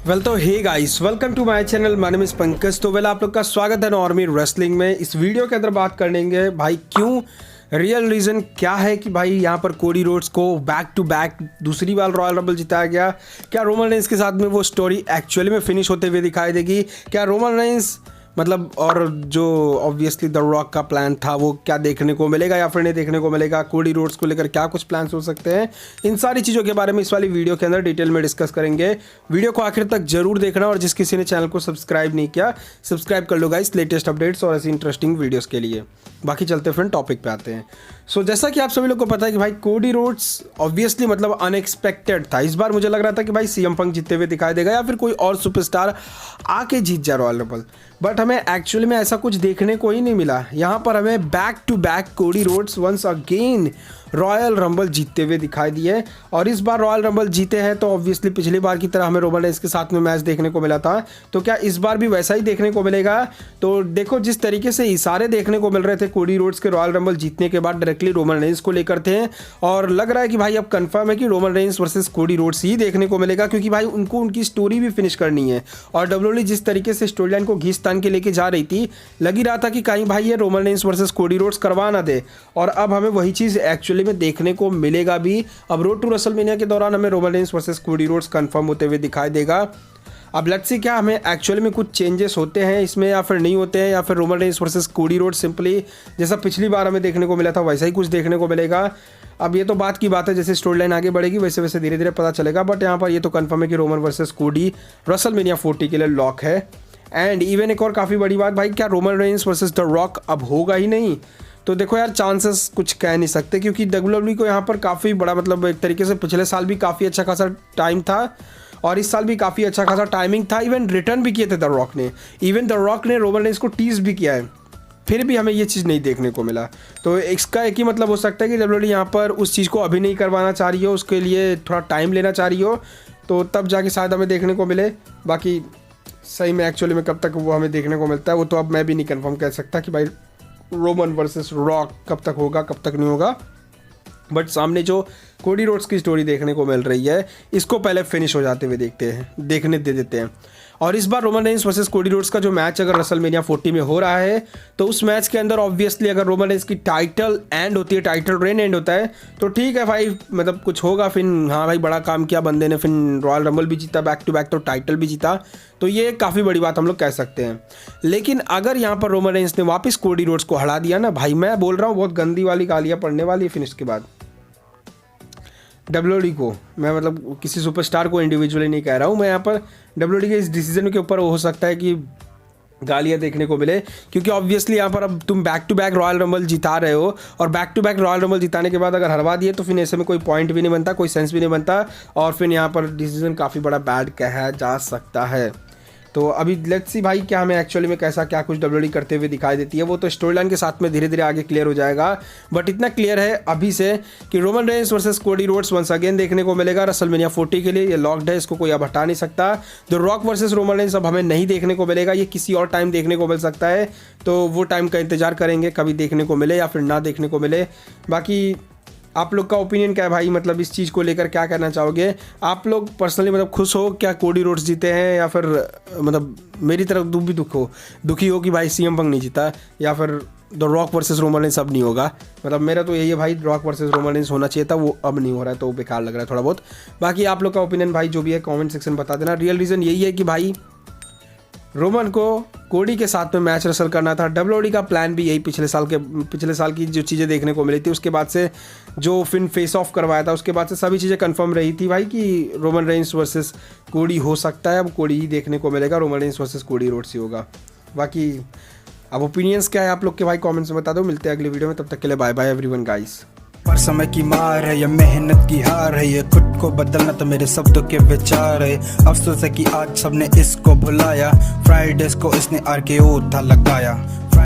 Well तो hey guys, welcome to my channel. My name is Pankaj. तो आप लोग का स्वागत है नॉर्मी रेसलिंग में। इस वीडियो के अंदर बात करेंगे भाई क्यों, रियल रीज़न क्या है कि भाई यहाँ पर कोडी रोड्स को बैक टू बैक दूसरी बार रॉयल रंबल जिताया गया। क्या रोमन रेंस के साथ में वो स्टोरी एक्चुअली में फिनिश होते हुए दिखाई देगी? क्या रोमन रेंस मतलब और जो ऑब्वियसली द रॉक का प्लान था वो क्या देखने को मिलेगा या फिर नहीं देखने को मिलेगा? कोडी रोड्स को लेकर क्या कुछ प्लान्स हो सकते हैं? इन सारी चीज़ों के बारे में इस वाली वीडियो के अंदर डिटेल में डिस्कस करेंगे। वीडियो को आखिर तक जरूर देखना और जिस किसी ने चैनल को सब्सक्राइब नहीं किया सब्सक्राइब कर लो गाइस, लेटेस्ट अपडेट्स और ऐसी इंटरेस्टिंग वीडियोस के लिए। बाकी चलते फ्रेंड टॉपिक पे आते हैं। सो जैसा कि आप सभी लोग को पता है कि भाई कोडी रोड्स ऑब्वियसली मतलब अनएक्सपेक्टेड था। इस बार मुझे लग रहा था कि भाई सीएम पंक जीतते हुए दिखाई देगा या फिर कोई और सुपरस्टार आके जीत जाए रॉयल रंबल, बट हमें एक्चुअली में ऐसा कुछ देखने को ही नहीं मिला। यहाँ पर हमें back to back Cody Rhodes once again Royal Rumble जीतते हुए दिखाई दिए और इस बार रॉयल रंबल जीते हैं तो ऑब्वियसली पिछली बार की तरह हमें रोमन रेंस के साथ में मैच देखने को मिला था। तो क्या इस बार भी वैसा ही देखने को मिलेगा? तो देखो जिस तरीके से इशारे देखने को मिल रहे थे कोडी रोड्स के रॉयल रंबल जीतने के बाद डायरेक्टली रोमन रेंस को लेकर थे और लग रहा है कि भाई अब कंफर्म है कि Roman Reigns versus Cody Rhodes ही देखने को मिलेगा, क्योंकि भाई उनको उनकी स्टोरी भी फिनिश करनी है। और डब्ल्यूडब्ल्यूई जिस तरीके से स्टोरी लाइन को घींच तान के लेके जा रही थी, लग ही रहा था कि कहीं भाई ये Roman Reigns versus Cody roads करवा ना दे, और अब हमें वही चीज़ एक्चुअली में देखने को मिलेगा भी। अब रोड टू रेसलमेनिया के दौरान हमें Roman Reigns versus Cody roads confirm होते हुए दिखाई देगा। अब लेट्स सी क्या हमें एक्चुअली में कुछ चेंजेस होते हैं इसमें या फिर नहीं होते हैं, या फिर Roman Reigns versus Cody roads simply जैसा पिछली बार हमें देखने को मिला था वैसा ही कुछ देखने को मिलेगा। अब ये तो बात की बात है, जैसे स्टोरी लाइन आगे बढ़ेगी वैसे वैसे धीरे धीरे पता चलेगा, बट यहाँ पर ये तो कंफर्म है कि रोमन वर्सेस कोडी रेसलमेनिया 40 के लिए लॉक है। एंड इवन एक और काफ़ी बड़ी बात भाई, क्या Roman Reigns versus the rock अब होगा ही नहीं? तो देखो यार, चांसेस कुछ कह नहीं सकते, क्योंकि डब्ल्यूडब्ल्यूई को यहाँ पर काफ़ी बड़ा मतलब एक तरीके से पिछले साल भी काफ़ी अच्छा खासा टाइम था और इस साल भी काफ़ी अच्छा खासा टाइमिंग था। इवन रिटर्न भी किए थे द रॉक ने, इवन द रॉक ने रोमन रेंस को टीज भी किया है, फिर भी हमें ये चीज़ नहीं देखने को मिला। तो इसका एक ही मतलब हो सकता है कि डब्ल्यूडब्ल्यूई यहाँ पर उस चीज़ को अभी नहीं करवाना चाह रही हो, उसके लिए थोड़ा टाइम लेना चाह रही हो, तो तब जाके शायद हमें देखने को मिले। बाकी सही में एक्चुअली में कब तक वो हमें देखने को मिलता है वो तो अब मैं भी नहीं कंफर्म कह सकता कि भाई रोमन वर्सेस रॉक कब तक होगा कब तक नहीं होगा, बट सामने जो कोडी रोड्स की स्टोरी देखने को मिल रही है इसको पहले फिनिश हो जाते हुए देखने दे देते हैं। और इस बार Roman Reigns versus Cody Rhodes का जो मैच अगर रेसलमेनिया 40 में हो रहा है तो उस मैच के अंदर ऑब्वियसली अगर रोमन रेंस की टाइटल एंड होती है, टाइटल रेन एंड होता है, तो ठीक है भाई मतलब कुछ होगा फिर, हाँ भाई बड़ा काम किया बंदे ने, फिर रॉयल रंबल भी जीता बैक टू बैक, तो टाइटल भी जीता, तो ये काफ़ी बड़ी बात हम लोग कह सकते हैं। लेकिन अगर यहाँ पर रोमन रेंस ने वापस कोडी रोड्स को हरा दिया ना भाई, मैं बोल रहा हूँ बहुत गंदी वाली गालियाँ पड़ने वाली है फिनिश के बाद डब्ल्यूडब्ल्यूई को। मैं मतलब किसी सुपरस्टार को इंडिविजुअली नहीं कह रहा हूँ, मैं यहाँ पर डब्ल्यूडब्ल्यूई के इस डिसीजन के ऊपर हो सकता है कि गालियाँ देखने को मिले, क्योंकि ऑब्वियसली यहाँ पर अब तुम back to back Royal Rumble जिता रहे हो और back to back Royal Rumble जिताने के बाद अगर हरवा दिए तो फिर ऐसे में कोई पॉइंट भी नहीं बनता, कोई सेंस भी नहीं बनता और फिर यहाँ पर डिसीजन काफ़ी बड़ा बैड कहा जा सकता है। तो अभी लेट्स सी भाई क्या हमें एक्चुअली में कैसा क्या कुछ डब्ल्यूडब्ल्यूई करते हुए दिखाई देती है, वो तो स्टोरी लाइन के साथ में धीरे धीरे आगे क्लियर हो जाएगा। बट इतना क्लियर है अभी से कि Roman Reigns versus Cody Rhodes once again देखने को मिलेगा रेसलमेनिया 40 के लिए, ये लॉक्ड है, इसको कोई अब हटा नहीं सकता। The rock versus Roman Reigns अब हमें नहीं देखने को मिलेगा, ये किसी और टाइम देखने को मिल सकता है, तो वो टाइम का इंतजार करेंगे कभी देखने को मिले या फिर ना देखने को मिले। बाकी आप लोग का ओपिनियन क्या है भाई, मतलब इस चीज़ को लेकर क्या कहना चाहोगे? आप लोग पर्सनली मतलब खुश हो क्या कोडी रोड्स जीते हैं, या फिर मतलब मेरी तरफ दुखी हो कि भाई सीएम पंक नहीं जीता, या फिर the rock versus Roman Reigns अब नहीं होगा? मतलब मेरा तो यही है भाई, रॉक वर्सेस रोमन रेंस होना चाहिए था, वो अब नहीं हो रहा है तो बेकार लग रहा है थोड़ा बहुत। बाकी आप लोग का ओपिनियन भाई जो भी है कमेंट सेक्शन में बता देना। रियल रीज़न यही है कि भाई रोमन को कोडी के साथ में मैच रेसल करना था। डब्ल्यूडब्ल्यूई का प्लान भी यही पिछले साल की जो चीज़ें देखने को मिली थी उसके बाद से जो फिन फेस ऑफ करवाया था उसके बाद से सभी चीज़ें कंफर्म रही थी भाई कि रोमन रेंस वर्सेस कोडी हो सकता है। अब कोडी ही देखने को मिलेगा, Roman Reigns versus Cody Rhodes ही होगा। बाकी अब ओपिनियंस क्या है आप लोग के भाई कमेंट्स में बता दो। मिलते हैं अगली वीडियो में, तब तक के लिए बाय बाय एवरीवन गाइस। पर समय की मार है, ये मेहनत की हार है, ये खुद को बदलना तो मेरे शब्दों के विचार है। अफसोस है कि आज सबने इसको भुलाया, फ्राइडेज को इसने RKO था लगाया।